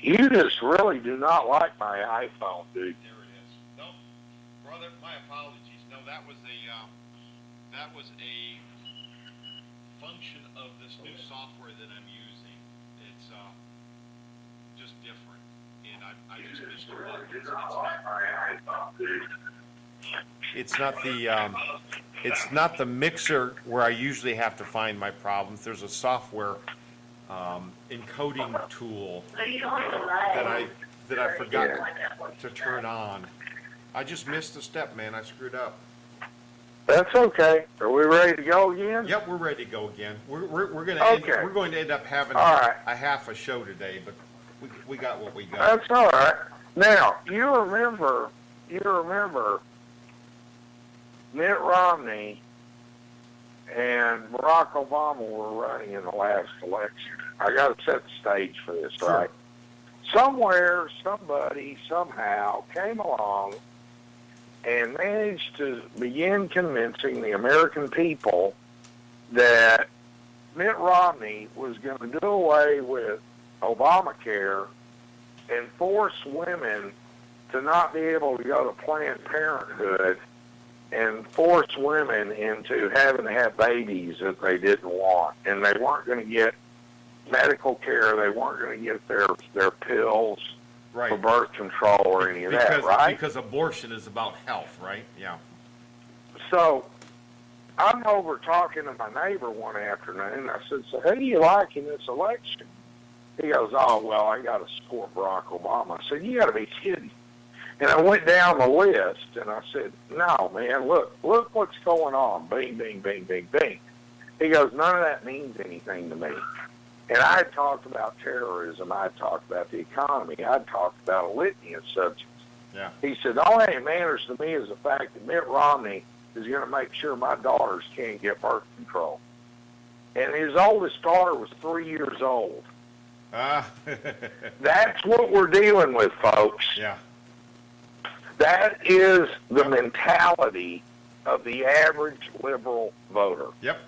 You just really do not like my iPhone, dude. There it is. No, brother, my apologies. No, that was a function of this new software that I'm using. It's just different, and I just missed a button. It's not the mixer where I usually have to find my problems. There's a software encoding tool that I forgot to turn on. I just missed a step, man. I screwed up. That's okay. Are we ready to go again? Yep, we're ready to go again. We're going to end up having a half a show today, but we got what we got. That's all right. Now you remember Mitt Romney and Barack Obama were running in the last election. I got to set the stage for this, Sure. right? Somewhere, somebody, somehow came along and managed to begin convincing the American people that Mitt Romney was going to do away with Obamacare and force women to not be able to go to Planned Parenthood and force women into having to have babies that they didn't want. And they weren't going to get medical care. They weren't going to get their pills for birth control or any of that, right? Because abortion is about health, right? Yeah. So I'm over talking to my neighbor one afternoon, and I said, so who do you like in this election? He goes, oh, well, I got to support Barack Obama. I said, you got to be kidding. And I went down the list, and I said, no, man, look what's going on. Bing, bing, bing, bing, bing. He goes, none of that means anything to me. And I had talked about terrorism. I had talked about the economy. I had talked about a litany of subjects. Yeah. He said, the only thing that matters to me is the fact that Mitt Romney is going to make sure my daughters can't get birth control. And his oldest daughter was 3 years old. That's what we're dealing with, folks. Yeah. That is the mentality of the average liberal voter. Yep.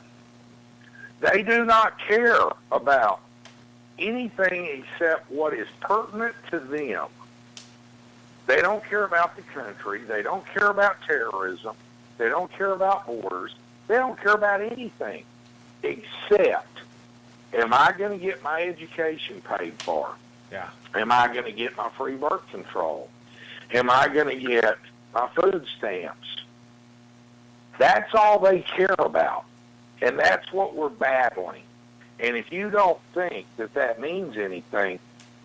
They do not care about anything except what is pertinent to them. They don't care about the country. They don't care about terrorism. They don't care about borders. They don't care about anything except, am I going to get my education paid for? Yeah. Am I going to get my free birth control? Am I going to get my food stamps? That's all they care about. And that's what we're battling. And if you don't think that that means anything,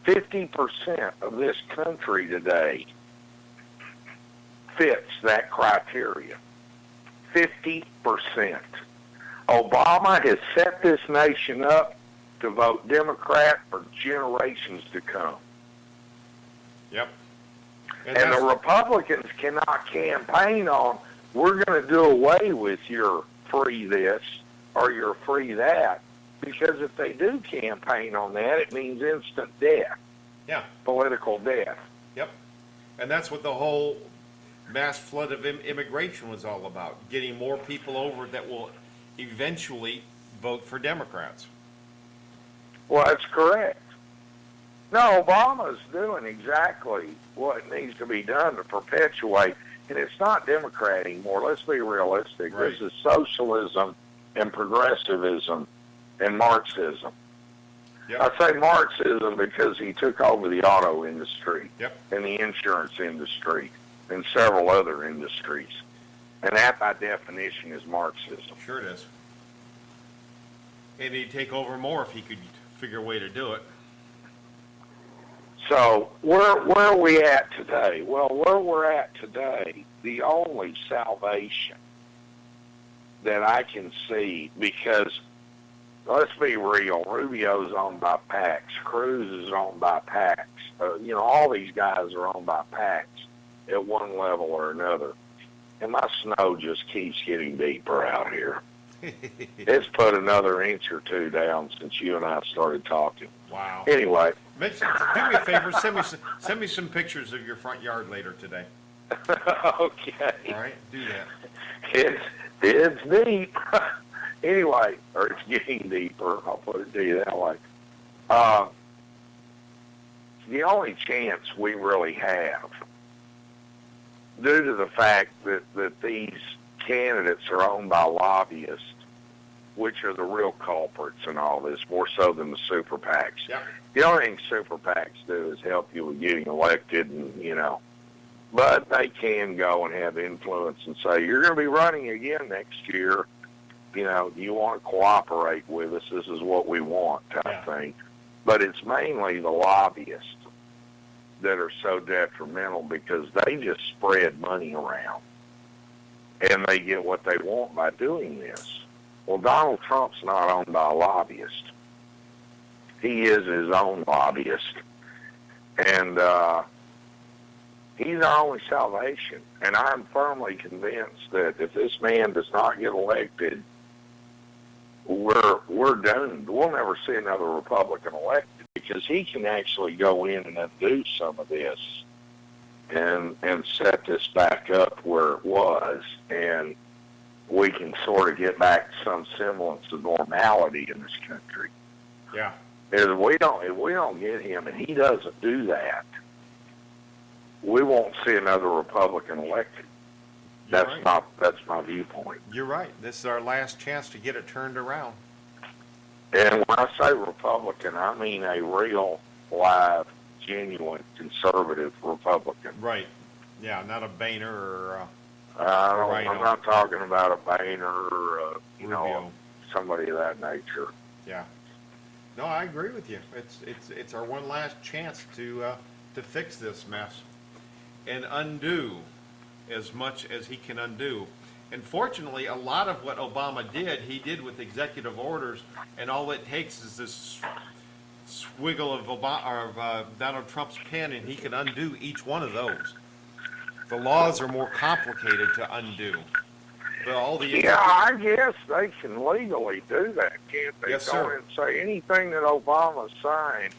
50% of this country today fits that criteria. 50%. Obama has set this nation up to vote Democrat for generations to come. Yep. And the Republicans cannot campaign on, we're going to do away with your free this or your free that, because if they do campaign on that, it means instant death. Yeah. Political death. Yep. And that's what the whole mass flood of immigration was all about, getting more people over that will eventually vote for Democrats. Well, that's correct. No, Obama's doing exactly what needs to be done to perpetuate, and it's not Democrat anymore. Let's be realistic. Right. This is socialism and progressivism and Marxism. Yep. I say Marxism because he took over the auto industry Yep. and the insurance industry and several other industries. And that, by definition, is Marxism. Sure it is. And he'd take over more if he could figure a way to do it. So where are we at today? Well, where we're at today, the only salvation that I can see, because let's be real, Rubio's owned by PACs, Cruz is owned by PACs. All these guys are owned by PACs at one level or another. And my snow just keeps getting deeper out here. It's put another inch or two down since you and I started talking. Wow. Anyway. Do me a favor, send me some pictures of your front yard later today. Okay. All right, do that. It's deep. Anyway, or it's getting deeper, I'll put it to you that way. the only chance we really have, due to the fact that these candidates are owned by lobbyists, which are the real culprits in all this, more so than the super PACs. Yep. The only thing super PACs do is help you with getting elected, and but they can go and have influence and say, you're going to be running again next year. Do you want to cooperate with us? This is what we want, type thing. But it's mainly the lobbyists that are so detrimental because they just spread money around and they get what they want by doing this. Well, Donald Trump's not owned by a lobbyist. He is his own lobbyist. And he's our only salvation. And I'm firmly convinced that if this man does not get elected, we're doomed. We'll never see another Republican elected because he can actually go in and undo some of this and set this back up where it was, and we can sort of get back to some semblance of normality in this country. Yeah. If we don't get him, and he doesn't do that, we won't see another Republican elected. That's my viewpoint. You're right. This is our last chance to get it turned around. And when I say Republican, I mean a real, live, genuine, conservative Republican. Right. Yeah, not a Boehner or I'm not talking about a Boehner or Rubio. Somebody of that nature. Yeah. No, I agree with you. It's our one last chance to fix this mess and undo as much as he can undo. And fortunately, a lot of what Obama did, he did with executive orders, and all it takes is this swiggle of Donald Trump's pen, and he can undo each one of those. The laws are more complicated to undo. But I guess they can legally do that, can't they? Yes, Go sir. in and say anything that Obama signed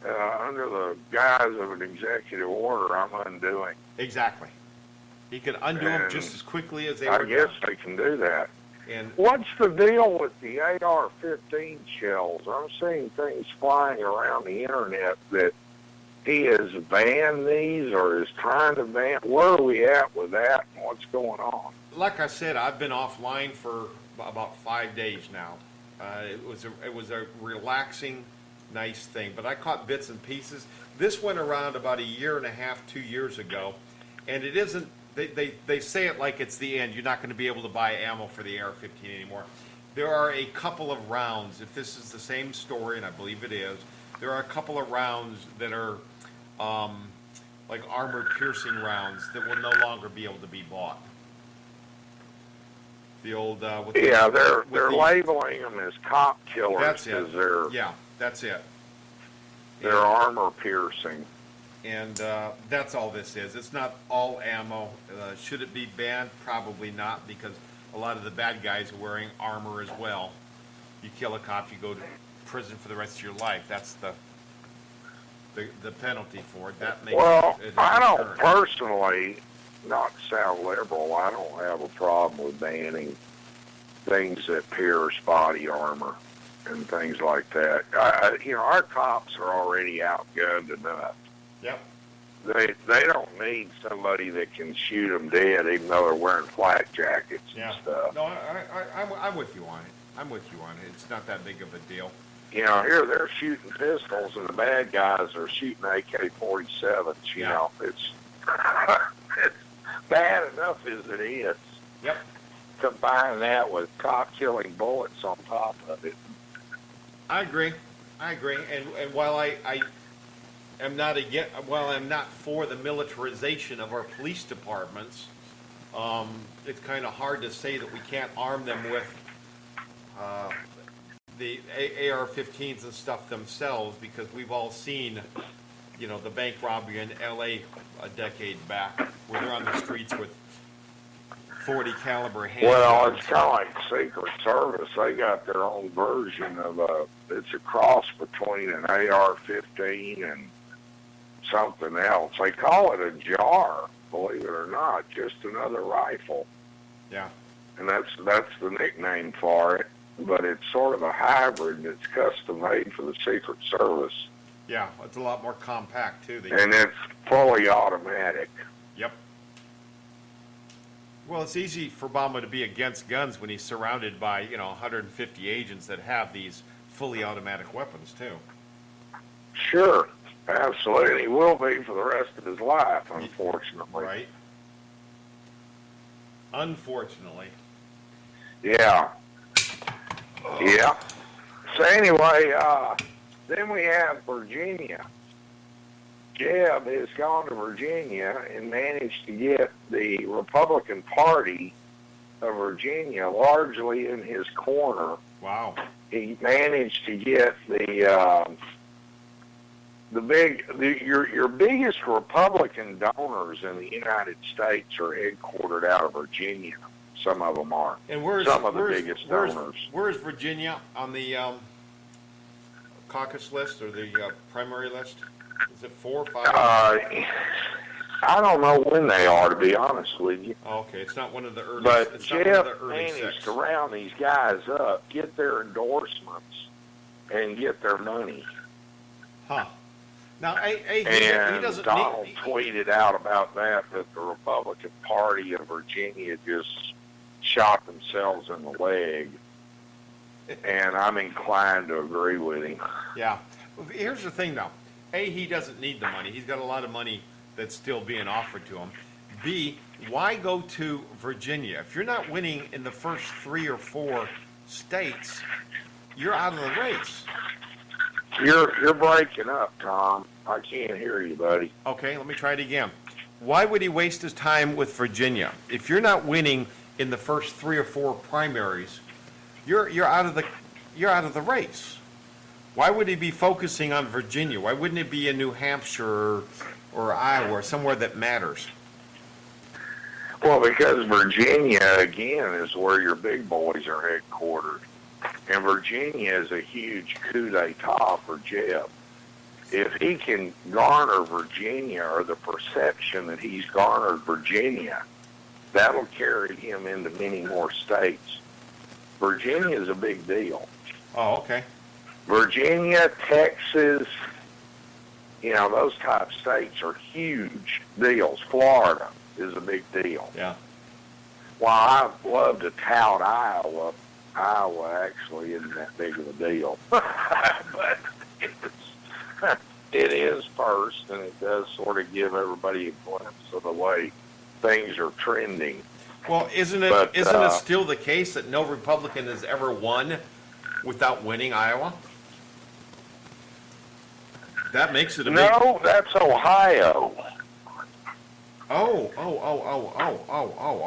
under the guise of an executive order, I'm undoing. Exactly. He could undo them just as quickly as they were I guess done. they can do that. And what's the deal with the AR-15 shells? I'm seeing things flying around the internet that he has banned these or is trying to ban. Where are we at with that and what's going on? like I said, I've been offline for about 5 days now. It was a relaxing, nice thing, but I caught bits and pieces. This went around about 1.5 years, 2 years ago, and it isn't. They say it like it's the end. You're not going to be able to buy ammo for the AR-15 anymore. There are a couple of rounds, if this is the same story, and I believe it is, there are a couple of rounds that are like armor-piercing rounds that will no longer be able to be bought. The old they're labeling them as cop killers. That's it. They're That's it. They're armor piercing. And that's all this is. It's not all ammo. Should it be banned? Probably not, because a lot of the bad guys are wearing armor as well. You kill a cop, you go to prison for the rest of your life. That's the penalty for it. That makes it a I don't deterrent. personally, not to sound liberal, I don't have a problem with banning things that pierce body armor and things like that. Our cops are already outgunned enough. Yep. They don't need somebody that can shoot them dead, even though they're wearing flak jackets and stuff. No, I'm with you on it. I'm with you on it. It's not that big of a deal. Here they're shooting pistols, and the bad guys are shooting AK-47s. It's it's bad enough as it is. Yep. Combine that with cop-killing bullets on top of it. I agree. And while I am not I'm not for the militarization of our police departments, it's kind of hard to say that we can't arm them with the AR-15s and stuff themselves, because we've all seen, the bank robbery in L.A. a decade back, where they're on the streets with 40 caliber handguns. Well, it's kind of like Secret Service. They got their own version of it's a cross between an AR-15 and something else. They call it a jar, believe it or not, just another rifle. Yeah. And that's the nickname for it. But it's sort of a hybrid that's custom made for the Secret Service. Yeah, it's a lot more compact too. and it's fully automatic. Yep. Well, it's easy for Obama to be against guns when he's surrounded by, 150 agents that have these fully automatic weapons too. Sure, absolutely. He will be for the rest of his life, unfortunately. Right. Unfortunately. Yeah. Yeah. So anyway, then we have Virginia. Jeb has gone to Virginia and managed to get the Republican Party of Virginia largely in his corner. Wow. He managed to get your biggest Republican donors in the United States are headquartered out of Virginia. Some of them are. And where's some of the biggest donors? Where's Virginia on the caucus list or the primary list? Is it 4 or 5? I don't know when they are, to be honest with you. Oh, okay, it's not one of the early. But it's Jeff not one of the early managed six. to round these guys up, get their endorsements, and get their money. Huh. Now, he And doesn't Donald need. tweeted out about that the Republican Party of Virginia just shot themselves in the leg. And I'm inclined to agree with him. Yeah. Well, here's the thing, though. A, he doesn't need the money. He's got a lot of money that's still being offered to him. B, why go to Virginia? If you're not winning in the first 3 or 4 states, you're out of the race. You're breaking up, Tom. I can't hear you, buddy. Okay, let me try it again. Why would he waste his time with Virginia? If you're not winning in the first 3 or 4 primaries, you're out of the race. Why would he be focusing on Virginia? Why wouldn't it be in New Hampshire or Iowa or somewhere that matters? Well, because Virginia, again, is where your big boys are headquartered. And Virginia is a huge coup d'etat for Jeb. If he can garner Virginia, or the perception that he's garnered Virginia, that'll carry him into many more states. Virginia is a big deal. Oh, okay. Virginia, Texas, those type states are huge deals. Florida is a big deal. Yeah. While I love to tout Iowa actually isn't that big of a deal. But it is first, and it does sort of give everybody a glimpse of the way things are trending. Well, isn't it still the case that no Republican has ever won without winning Iowa? That makes it a big... No, that's Ohio. Oh,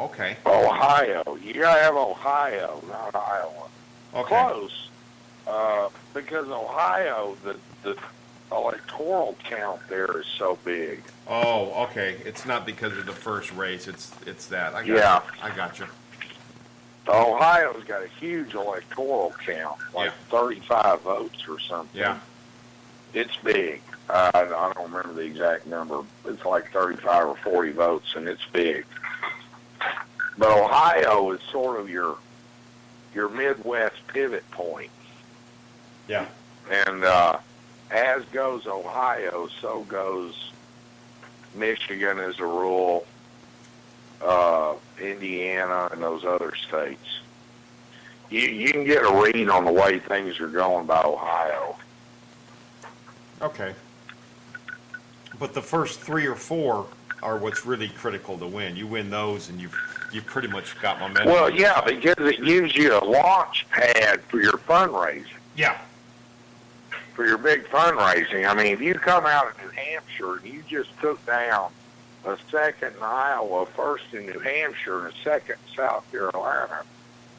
okay. Ohio. You gotta have Ohio, not Iowa. Okay. Close. Because Ohio, the electoral count there is so big. Oh, okay. It's not because of the first race. It's that. I got you. Ohio's got a huge electoral count, like 35 votes or something. Yeah. It's big. I don't remember the exact number. It's like 35 or 40 votes, and it's big. But Ohio is sort of your Midwest pivot point. Yeah. And as goes Ohio, so goes Michigan as a rule, Indiana, and those other states. You can get a read on the way things are going by Ohio. Okay. But the first 3 or 4 are what's really critical to win. You win those, and you've pretty much got momentum. Well, yeah, because it gives you a launch pad for your fundraising. Yeah. For your big fundraising. I mean, if you come out of New Hampshire and you just took down a second in Iowa, first in New Hampshire, and a second in South Carolina,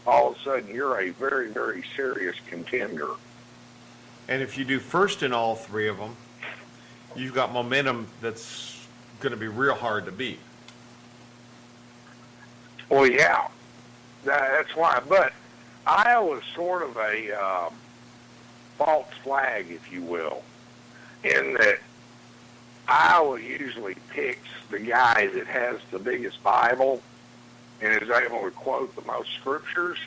all of a sudden you're a very, very serious contender. And if you do first in all 3 of them, you've got momentum that's going to be real hard to beat. Well, yeah, that's why. But Iowa's sort of a false flag, if you will, in that Iowa usually picks the guy that has the biggest Bible and is able to quote the most scriptures.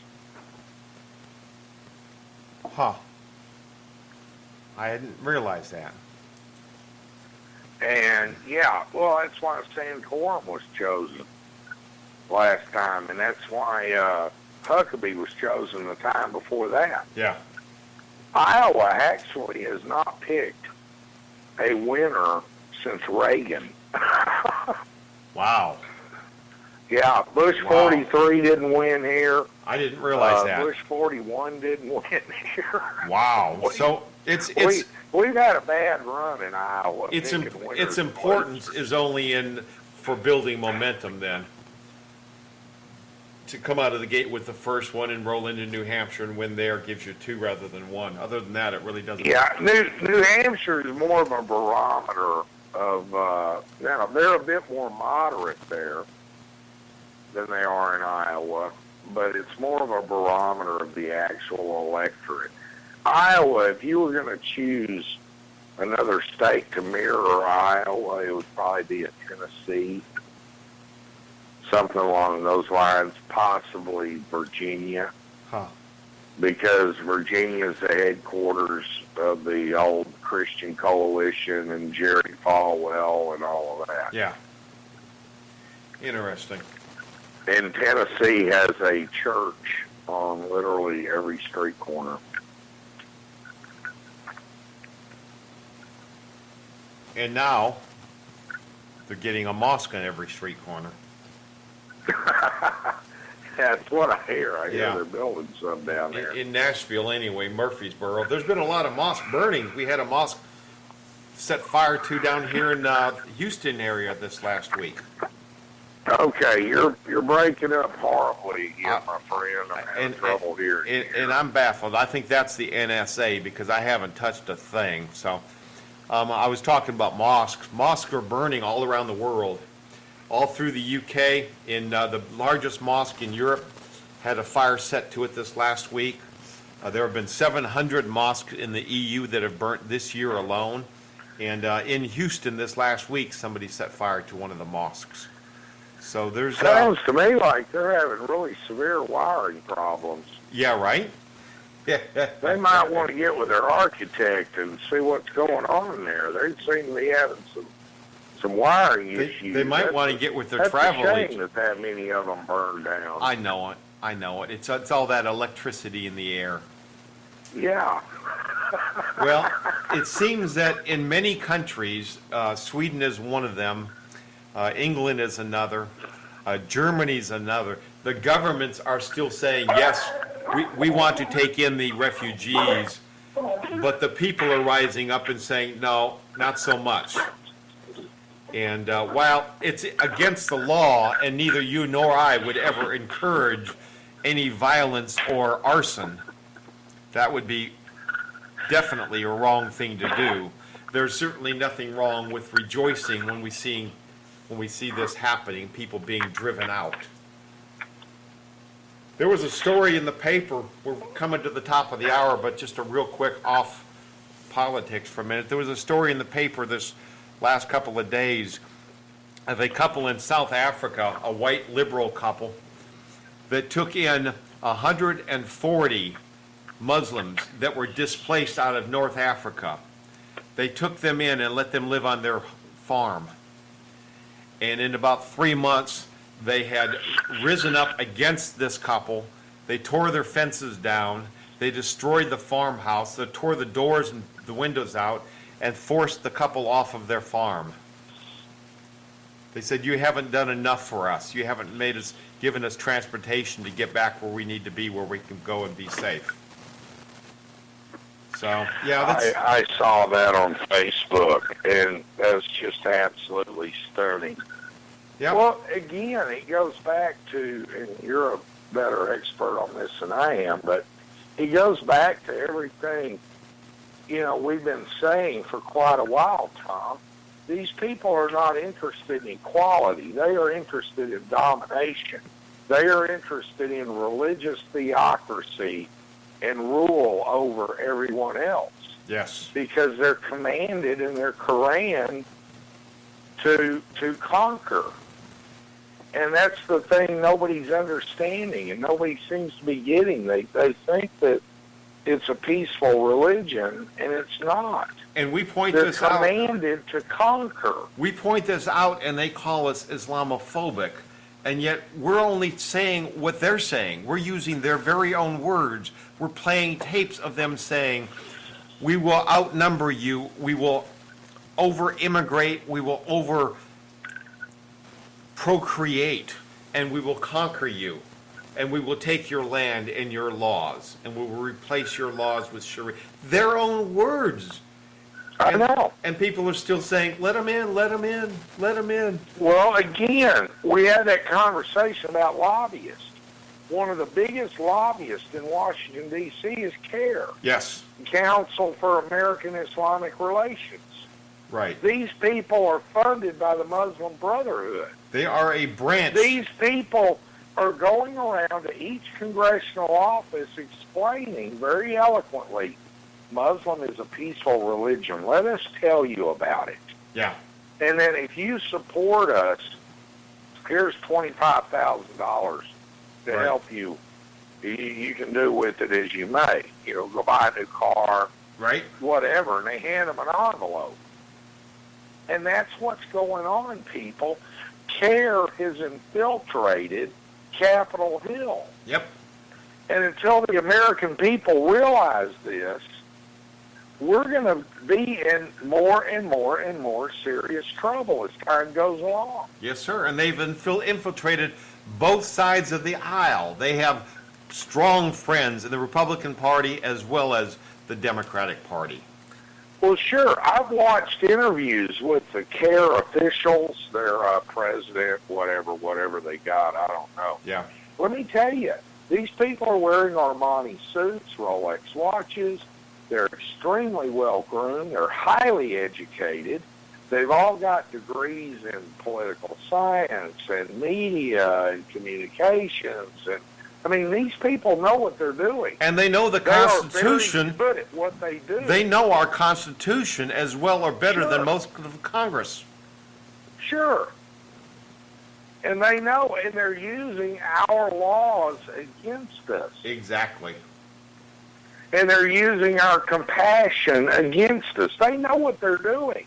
Huh. I hadn't realized that. And yeah, well, that's why Santorum was chosen last time, and that's why Huckabee was chosen the time before that. Yeah. Iowa actually has not picked a winner since Reagan. Wow. Yeah, Bush Wow. 43 didn't win here. I didn't realize that. Bush 41 didn't win here. Wow. So it's we've had a bad run in Iowa. its importance is only in for building momentum then. To come out of the gate with the first one and roll into New Hampshire and win there gives you 2 rather than 1. Other than that, it really doesn't. Yeah, New Hampshire is more of a barometer of, now they're a bit more moderate there than they are in Iowa, but it's more of a barometer of the actual electorate. Iowa, if you were going to choose another state to mirror Iowa, it would probably be a Tennessee, something along those lines, possibly Virginia. Huh. Because Virginia is the headquarters of the old Christian Coalition and Jerry Falwell and all of that. Yeah. Interesting. And Tennessee has a church on literally every street corner. And now they're getting a mosque on every street corner. That's what I hear. I hear Yeah. they're building some down there. In Nashville anyway, Murfreesboro. There's been a lot of mosque burnings. We had a mosque set fire to down here in Houston area this last week. Okay, you're breaking up horribly here, my friend. I'm having trouble hearing you. And I'm baffled. I think that's the NSA because I haven't touched a thing. So I was talking about mosques. Mosques are burning all around the world. All through the UK, in the largest mosque in Europe, had a fire set to it this last week. There have been 700 mosques in the EU that have burnt this year alone. And in Houston this last week, somebody set fire to one of the mosques. So there's... Sounds to me like they're having really severe wiring problems. Yeah, right? Yeah. They might want to get with their architect and see what's going on in there. They seem to be having some wiring issues. They might want to get with their travel agent. agent. It's a shame that many of them burned down. I know it. It's all that electricity in the air. Yeah. Well, it seems that in many countries, Sweden is one of them, England is another, Germany's another. The governments are still saying, yes, we want to take in the refugees, but the people are rising up and saying, no, not so much. And while it's against the law, and neither you nor I would ever encourage any violence or arson, that would be definitely a wrong thing to do. There's certainly nothing wrong with rejoicing when we see this happening, people being driven out. There was a story in the paper, we're coming to the top of the hour, but just a real quick off politics for a minute. There was a story in the paper this last couple of days of a couple in South Africa, a white liberal couple, that took in 140 Muslims that were displaced out of North Africa. They took them in and let them live on their farm. And in about 3 months, they had risen up against this couple. They tore their fences down. They destroyed the farmhouse. They tore the doors and the windows out and forced the couple off of their farm. They said, you haven't done enough for us. You haven't given us transportation to get back where we need to be, where we can go and be safe. So, yeah, I saw that on Facebook, and that's just absolutely stunning. Yeah. Well, again, it goes back to, and you're a better expert on this than I am, but it goes back to everything, we've been saying for quite a while, Tom. These people are not interested in equality. They are interested in domination. They are interested in religious theocracy and rule over everyone else. Yes. Because they're commanded in their Quran to conquer. And that's the thing nobody's understanding and nobody seems to be getting. They think that it's a peaceful religion, and it's not. And we point They're this out. commanded to conquer. We point this out, and they call us Islamophobic, and yet we're only saying what they're saying. We're using their very own words. We're playing tapes of them saying, we will outnumber you, we will over-immigrate, we will over-procreate, and we will conquer you, and we will take your land and your laws, and we will replace your laws with Sharia. Their own words. I know. And people are still saying, let them in, let them in, let them in. Well, again, we had that conversation about lobbyists. One of the biggest lobbyists in Washington, D.C. is CARE, Yes, Council for American Islamic Relations. right. These people are funded by the Muslim Brotherhood. They are a branch. These people are going around to each congressional office explaining very eloquently, Muslim is a peaceful religion. Let us tell you about it. Yeah, And then if you support us, here's $25,000 to Right. help you. You can do with it as you may. You know, go buy a new car, right? whatever, and they hand them an envelope. And that's what's going on, people. CARE has infiltrated Capitol Hill. Yep. And until the American people realize this, we're going to be in more and more and more serious trouble as time goes along. Yes, sir. And they've infiltrated both sides of the aisle. They have strong friends in the Republican Party as well as the Democratic Party. Well, sure. I've watched interviews with the CARE officials, their president, whatever they got, I don't know. Yeah. Let me tell you, these people are wearing Armani suits, Rolex watches. They're extremely well-groomed. They're highly educated. They've all got degrees in political science and media and communications. And I mean, these people know what they're doing. And they know the They are Constitution. very good at what they do. They know our Constitution as well or better Sure. than most of Congress. Sure. And they know, and they're using our laws against us. Exactly. And they're using our compassion against us. They know what they're doing.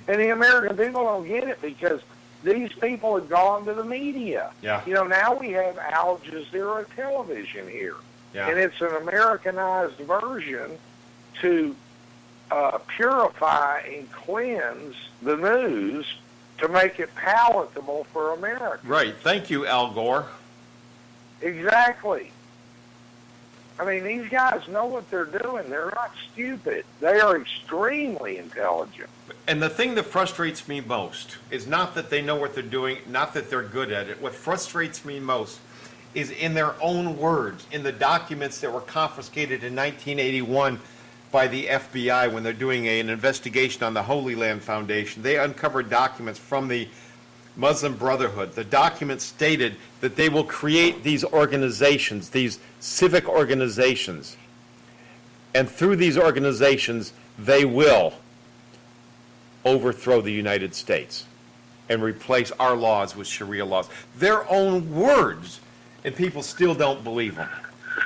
And the American people don't get it because these people have gone to the media. Yeah. You know, now we have Al Jazeera television here. Yeah. And it's an Americanized version to purify and cleanse the news to make it palatable for America. Right. Thank you, Al Gore. Exactly. I mean, these guys know what they're doing. They're not stupid. They are extremely intelligent. And the thing that frustrates me most is not that they know what they're doing, not that they're good at it. What frustrates me most is in their own words, in the documents that were confiscated in 1981 by the FBI when they're doing an investigation on the Holy Land Foundation. They uncovered documents from the Muslim Brotherhood. The documents stated that they will create these organizations, these civic organizations, and through these organizations, they will overthrow the United States and replace our laws with Sharia laws. Their own words, and people still don't believe them.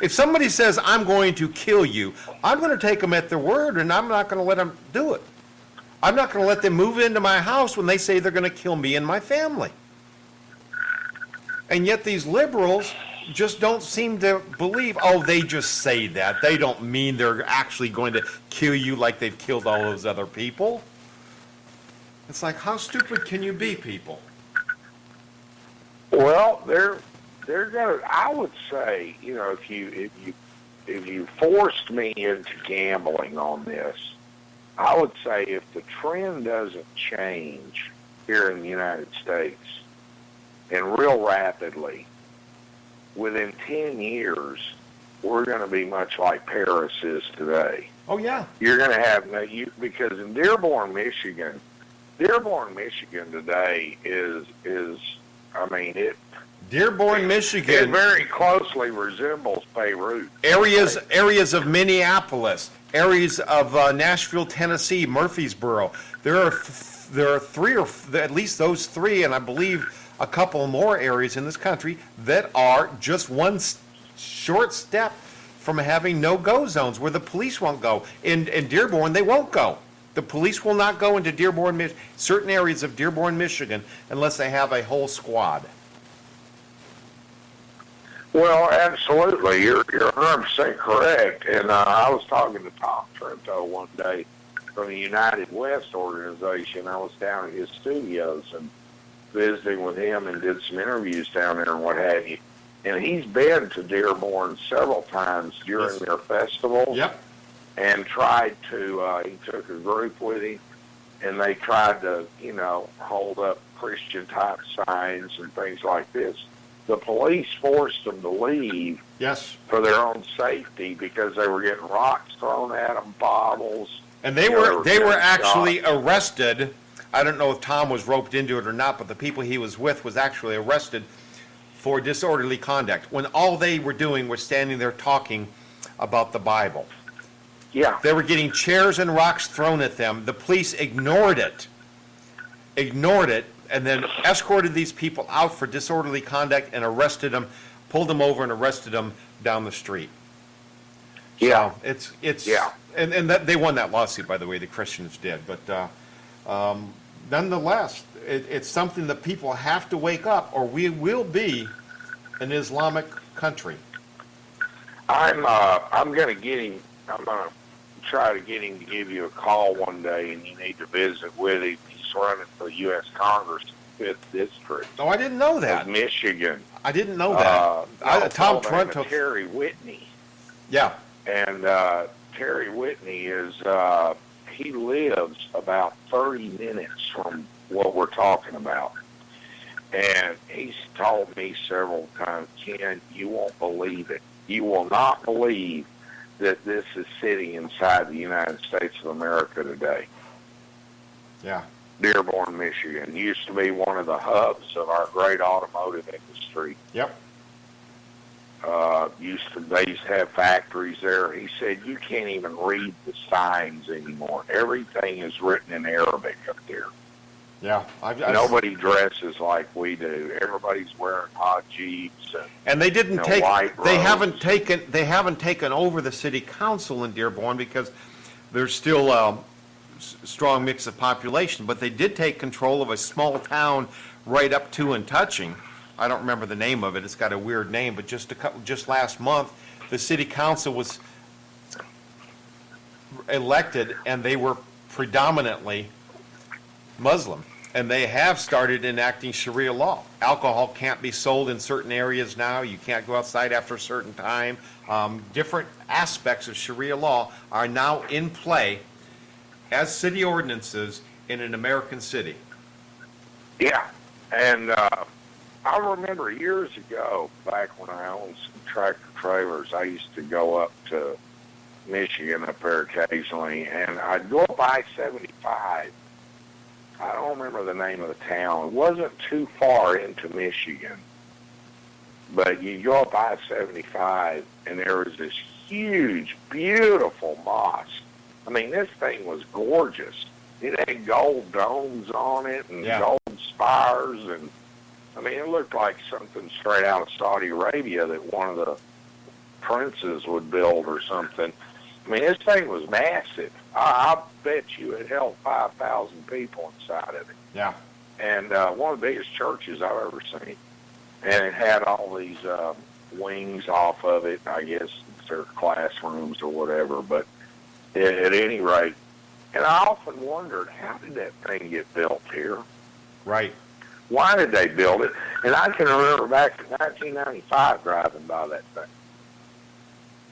If somebody says, I'm going to kill you, I'm going to take them at their word, and I'm not going to let them do it. I'm not going to let them move into my house when they say they're going to kill me and my family. And yet these liberals just don't seem to believe, oh, they just say that. They don't mean they're actually going to kill you like they've killed all those other people. It's like, how stupid can you be, people? Well, they're going to. I would say, you know, if you forced me into gambling on this, I would say if the trend doesn't change here in the United States, and real rapidly, within 10 years, we're going to be much like Paris is today. Oh, yeah. You're going to have, because in Dearborn, Michigan today is I mean, it Michigan. very closely resembles Beirut. Areas of Minneapolis, areas of Nashville, Tennessee, Murfreesboro. There are three, or at least those three, and I believe a couple more areas in this country that are just one short step from having no-go zones where the police won't go. In Dearborn, they won't go. The police will not go into Dearborn, certain areas of Dearborn, Michigan, unless they have a whole squad. Well, absolutely. You're 100% correct. And I was talking to Tom Trento one day from the United West organization. I was down at his studios and visiting with him and did some interviews down there and what have you. And he's been to Dearborn several times during their festivals. Yep. And tried to, he took a group with him, and they tried to, hold up Christian-type signs and things like this. The police forced them to leave for their own safety because they were getting rocks thrown at them, bottles. And they were actually arrested. I don't know if Tom was roped into it or not, but the people he was with was actually arrested for disorderly conduct when all they were doing was standing there talking about the Bible. Yeah. They were getting chairs and rocks thrown at them. The police ignored it, and then escorted these people out for disorderly conduct and arrested them, pulled them over and arrested them down the street. Yeah. So it's and that, they won that lawsuit, by the way, the Christians did. But nonetheless, it's something that people have to wake up, or we will be an Islamic country. I'm going to get him. I'm going to try to get him to give you a call one day, and you need to visit with him. He's running for the U.S. Congress, 5th District. Oh, I didn't know that. Of Michigan. I didn't know that. Tom Trento. Terry Whitney. Yeah. And Terry Whitney is, he lives about 30 minutes from what we're talking about. And he's told me several times, Ken, you won't believe it. You will not believe that this is sitting inside the United States of America today. Yeah. Dearborn, Michigan used to be one of the hubs of our great automotive industry. Yep. They used to have factories there. He said you can't even read the signs anymore. Everything is written in Arabic up there. Yeah. Nobody dresses like we do. Everybody's wearing hijabs and they didn't take. White robes. They haven't taken over the city council in Dearborn because there's still a strong mix of population. But they did take control of a small town right up to and touching. I don't remember the name of it. It's got a weird name. But just last month, the city council was elected, and they were predominantly Muslim. And they have started enacting Sharia law. Alcohol can't be sold in certain areas now. You can't go outside after a certain time. Different aspects of Sharia law are now in play as city ordinances in an American city. Yeah. And I remember years ago, back when I owned some tractor trailers, I used to go up to Michigan up there occasionally, and I'd go up I-75. I don't remember the name of the town. It wasn't too far into Michigan. But you go up I-75, and there was this huge, beautiful mosque. I mean, this thing was gorgeous. It had gold domes on it and gold spires. And, I mean, it looked like something straight out of Saudi Arabia that one of the princes would build or something. I mean, this thing was massive. I bet you it held 5,000 people inside of it. Yeah. And one of the biggest churches I've ever seen. And it had all these wings off of it. I guess they're classrooms or whatever. But at any rate, and I often wondered, how did that thing get built here? Right. Why did they build it? And I can remember back in 1995 driving by that thing.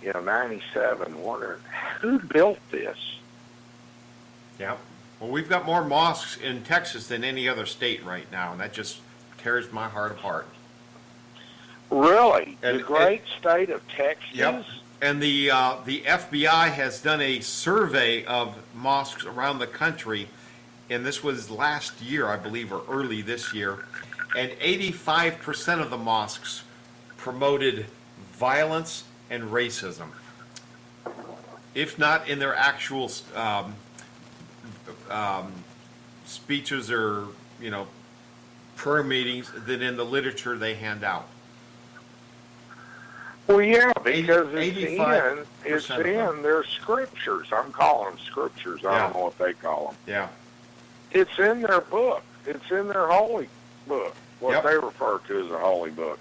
97, wondering, who built this? Yeah. Well, we've got more mosques in Texas than any other state right now, and that just tears my heart apart. Really? The great state of Texas? Yep. And the FBI has done a survey of mosques around the country, and this was last year, I believe, or early this year, and 85% of the mosques promoted violence and racism. If not in their actual speeches or, prayer meetings, then in the literature they hand out. Well, yeah, because it's 85% of them. in their scriptures. I'm calling them scriptures. I don't know what they call them. Yeah. It's in their book. It's in their holy book, what they refer to as a holy book.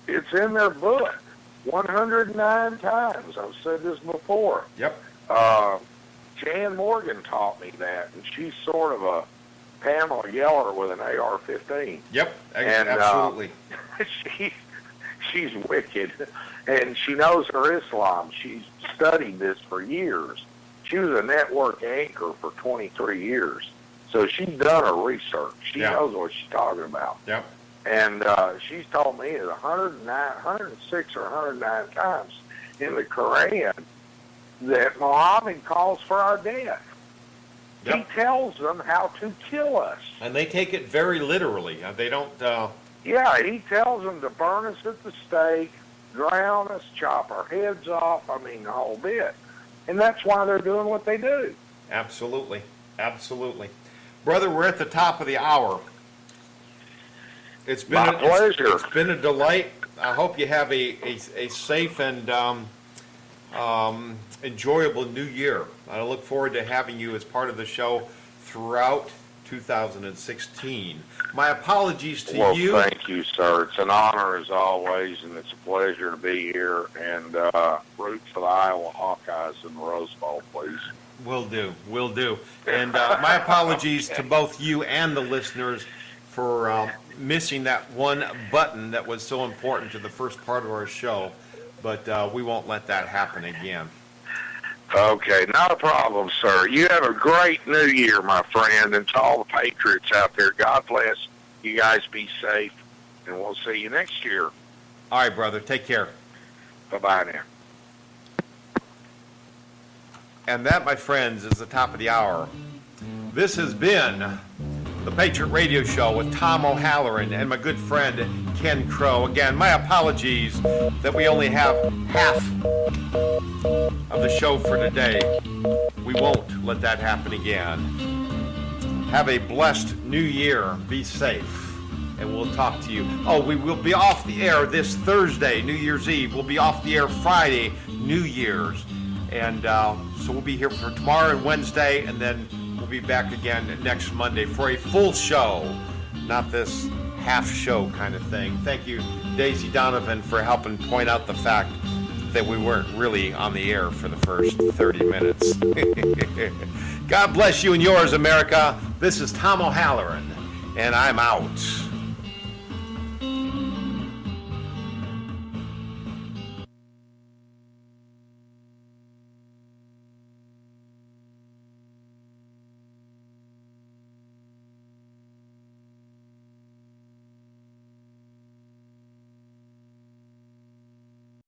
It's in their book 109 times. I've said this before. Yep. Jan Morgan taught me that, and she's sort of a Pamela Geller with an AR-15. Yep. And, Absolutely. She's wicked, and she knows her Islam. She's studied this for years. She was a network anchor for 23 years, so she's done her research. She knows what she's talking about. Yep. And she's told me it's 106 or 109 times in the Quran that Muhammad calls for our death. Yep. He tells them how to kill us. And they take it very literally. They don't... Yeah, he tells them to burn us at the stake, drown us, chop our heads off, I mean, the whole bit. And that's why they're doing what they do. Absolutely. Absolutely. Brother, we're at the top of the hour. It's been My pleasure. It's been a delight. I hope you have a safe and enjoyable new year. I look forward to having you as part of the show throughout 2016. My apologies to you. Well, thank you, sir. It's an honor as always, and it's a pleasure to be here. And root for the Iowa Hawkeyes in the Rose Bowl, please. Will do. And my apologies to both you and the listeners for missing that one button that was so important to the first part of our show. But we won't let that happen again. Okay, not a problem, sir. You have a great new year, my friend, and to all the Patriots out there, God bless. You guys be safe, and we'll see you next year. All right, brother. Take care. Bye-bye now. And that, my friends, is the top of the hour. This has been the Patriot Radio Show with Tom O'Halloran and my good friend Ken Crow. Again, my apologies that we only have half of the show for today. We won't let that happen again. Have a blessed new year. Be safe. And we'll talk to you. Oh, we will be off the air this Thursday, New Year's Eve. We'll be off the air Friday, New Year's. And so we'll be here for tomorrow and Wednesday, and then we'll be back again next Monday for a full show, not this half show kind of thing. Thank you, Daisy Donovan, for helping point out the fact that we weren't really on the air for the first 30 minutes. God bless you and yours, America. This is Tom O'Halloran, and I'm out.